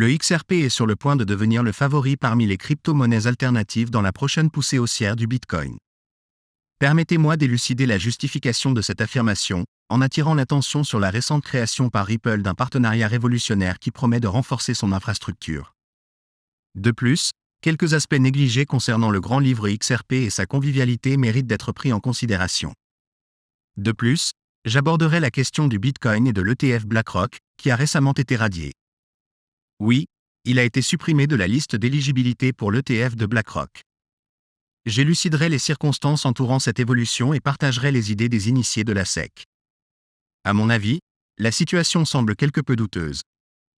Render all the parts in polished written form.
Le XRP est sur le point de devenir le favori parmi les crypto-monnaies alternatives dans la prochaine poussée haussière du Bitcoin. Permettez-moi d'élucider la justification de cette affirmation, en attirant l'attention sur la récente création par Ripple d'un partenariat révolutionnaire qui promet de renforcer son infrastructure. De plus, quelques aspects négligés concernant le grand livre XRP et sa convivialité méritent d'être pris en considération. De plus, j'aborderai la question du Bitcoin et de l'ETF BlackRock, qui a récemment été radié. Oui, il a été supprimé de la liste d'éligibilité pour l'ETF de BlackRock. J'éluciderai les circonstances entourant cette évolution et partagerai les idées des initiés de la SEC. À mon avis, la situation semble quelque peu douteuse.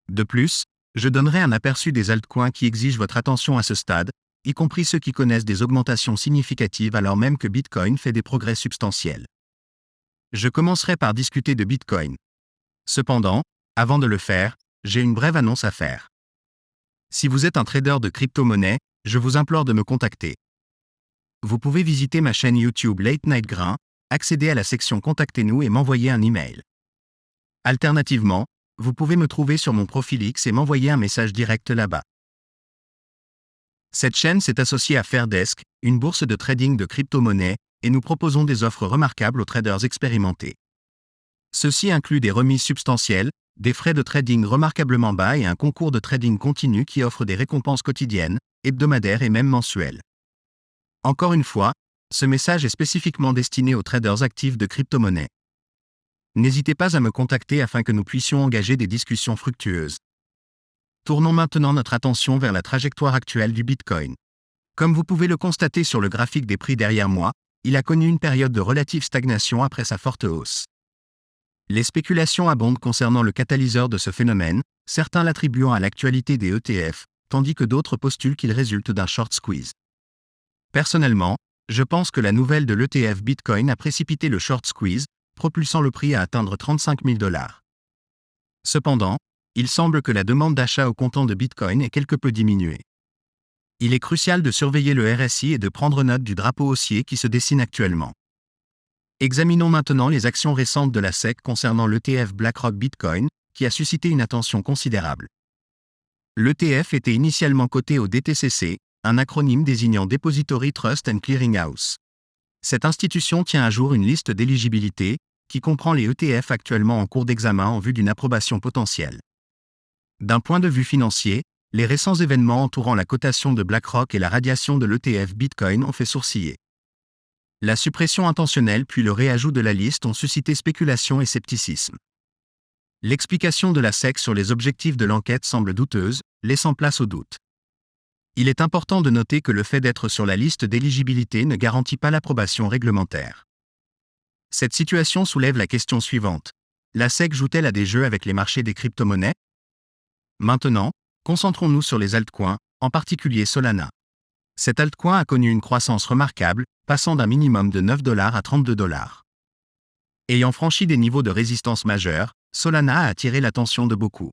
De plus, je donnerai un aperçu des altcoins qui exigent votre attention à ce stade, y compris ceux qui connaissent des augmentations significatives alors même que Bitcoin fait des progrès substantiels. Je commencerai par discuter de Bitcoin. Cependant, avant de le faire, j'ai une brève annonce à faire. Si vous êtes un trader de crypto-monnaie, je vous implore de me contacter. Vous pouvez visiter ma chaîne YouTube Late Night Grain, accéder à la section Contactez-nous et m'envoyer un email. Alternativement, vous pouvez me trouver sur mon profil X et m'envoyer un message direct là-bas. Cette chaîne s'est associée à Fairdesk, une bourse de trading de crypto-monnaies, et nous proposons des offres remarquables aux traders expérimentés. Ceci inclut des remises substantielles, des frais de trading remarquablement bas et un concours de trading continu qui offre des récompenses quotidiennes, hebdomadaires et même mensuelles. Encore une fois, ce message est spécifiquement destiné aux traders actifs de crypto-monnaies. N'hésitez pas à me contacter afin que nous puissions engager des discussions fructueuses. Tournons maintenant notre attention vers la trajectoire actuelle du Bitcoin. Comme vous pouvez le constater sur le graphique des prix derrière moi, il a connu une période de relative stagnation après sa forte hausse. Les spéculations abondent concernant le catalyseur de ce phénomène, certains l'attribuant à l'actualité des ETF, tandis que d'autres postulent qu'il résulte d'un short squeeze. Personnellement, je pense que la nouvelle de l'ETF Bitcoin a précipité le short squeeze, propulsant le prix à atteindre 35 000 $. Cependant, il semble que la demande d'achat au comptant de Bitcoin ait quelque peu diminué. Il est crucial de surveiller le RSI et de prendre note du drapeau haussier qui se dessine actuellement. Examinons maintenant les actions récentes de la SEC concernant l'ETF BlackRock Bitcoin, qui a suscité une attention considérable. L'ETF était initialement coté au DTCC, un acronyme désignant Depository Trust and Clearing House. Cette institution tient à jour une liste d'éligibilité, qui comprend les ETF actuellement en cours d'examen en vue d'une approbation potentielle. D'un point de vue financier, les récents événements entourant la cotation de BlackRock et la radiation de l'ETF Bitcoin ont fait sourciller. La suppression intentionnelle puis le réajout de la liste ont suscité spéculation et scepticisme. L'explication de la SEC sur les objectifs de l'enquête semble douteuse, laissant place au doute. Il est important de noter que le fait d'être sur la liste d'éligibilité ne garantit pas l'approbation réglementaire. Cette situation soulève la question suivante. La SEC joue-t-elle à des jeux avec les marchés des crypto-monnaies? Maintenant, concentrons-nous sur les altcoins, en particulier Solana. Cet altcoin a connu une croissance remarquable, passant d'un minimum de 9 $ à 32 $. Ayant franchi des niveaux de résistance majeurs, Solana a attiré l'attention de beaucoup.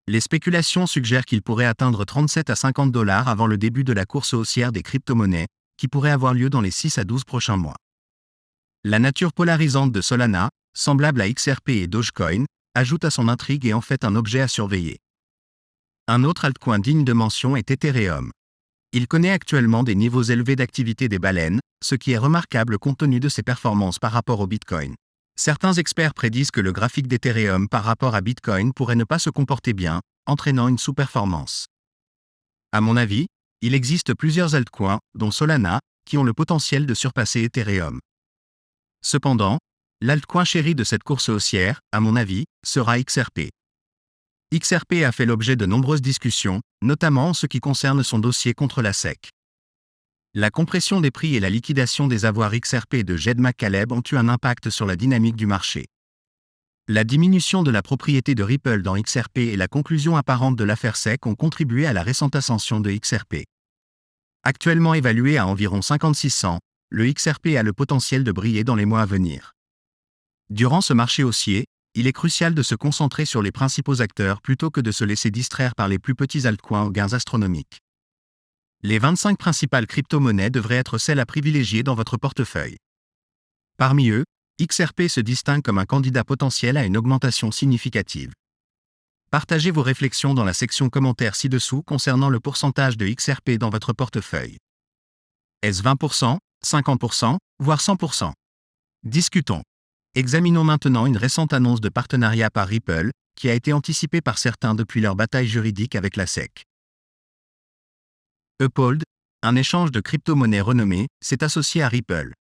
Les spéculations suggèrent qu'il pourrait atteindre 37 à 50 $ avant le début de la course haussière des crypto-monnaies, qui pourrait avoir lieu dans les 6 à 12 prochains mois. La nature polarisante de Solana, semblable à XRP et Dogecoin, ajoute à son intrigue et en fait un objet à surveiller. Un autre altcoin digne de mention est Ethereum. Il connaît actuellement des niveaux élevés d'activité des baleines, ce qui est remarquable compte tenu de ses performances par rapport au Bitcoin. Certains experts prédisent que le graphique d'Ethereum par rapport à Bitcoin pourrait ne pas se comporter bien, entraînant une sous-performance. À mon avis, il existe plusieurs altcoins, dont Solana, qui ont le potentiel de surpasser Ethereum. Cependant, l'altcoin chéri de cette course haussière, à mon avis, sera XRP. XRP a fait l'objet de nombreuses discussions, notamment en ce qui concerne son dossier contre la SEC. La compression des prix et la liquidation des avoirs XRP de Jed McCaleb ont eu un impact sur la dynamique du marché. La diminution de la propriété de Ripple dans XRP et la conclusion apparente de l'affaire SEC ont contribué à la récente ascension de XRP. Actuellement évalué à environ 56 cents, le XRP a le potentiel de briller dans les mois à venir. Durant ce marché haussier, il est crucial de se concentrer sur les principaux acteurs plutôt que de se laisser distraire par les plus petits altcoins aux gains astronomiques. Les 25 principales crypto-monnaies devraient être celles à privilégier dans votre portefeuille. Parmi eux, XRP se distingue comme un candidat potentiel à une augmentation significative. Partagez vos réflexions dans la section commentaires ci-dessous concernant le pourcentage de XRP dans votre portefeuille. Est-ce 20%, 50%, voire 100%? Discutons. Examinons maintenant une récente annonce de partenariat par Ripple, qui a été anticipée par certains depuis leur bataille juridique avec la SEC. Uphold, un échange de crypto-monnaies renommé, s'est associé à Ripple.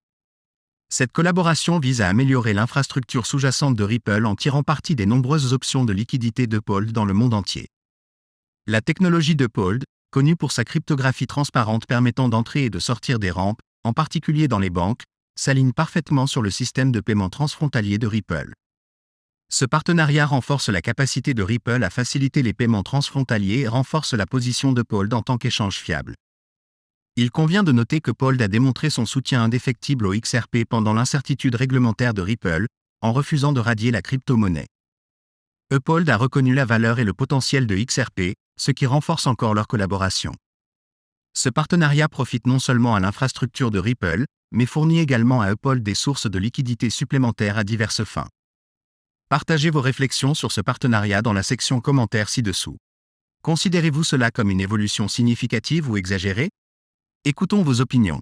Cette collaboration vise à améliorer l'infrastructure sous-jacente de Ripple en tirant parti des nombreuses options de liquidité d'Uphold dans le monde entier. La technologie d'Uphold, connue pour sa cryptographie transparente permettant d'entrer et de sortir des rampes, en particulier dans les banques, s'aligne parfaitement sur le système de paiement transfrontalier de Ripple. Ce partenariat renforce la capacité de Ripple à faciliter les paiements transfrontaliers et renforce la position d'Uphold en tant qu'échange fiable. Il convient de noter que Uphold a démontré son soutien indéfectible au XRP pendant l'incertitude réglementaire de Ripple, en refusant de radier la crypto-monnaie. Uphold a reconnu la valeur et le potentiel de XRP, ce qui renforce encore leur collaboration. Ce partenariat profite non seulement à l'infrastructure de Ripple, mais fournit également à Uphold des sources de liquidités supplémentaires à diverses fins. Partagez vos réflexions sur ce partenariat dans la section commentaires ci-dessous. Considérez-vous cela comme une évolution significative ou exagérée? Écoutons vos opinions.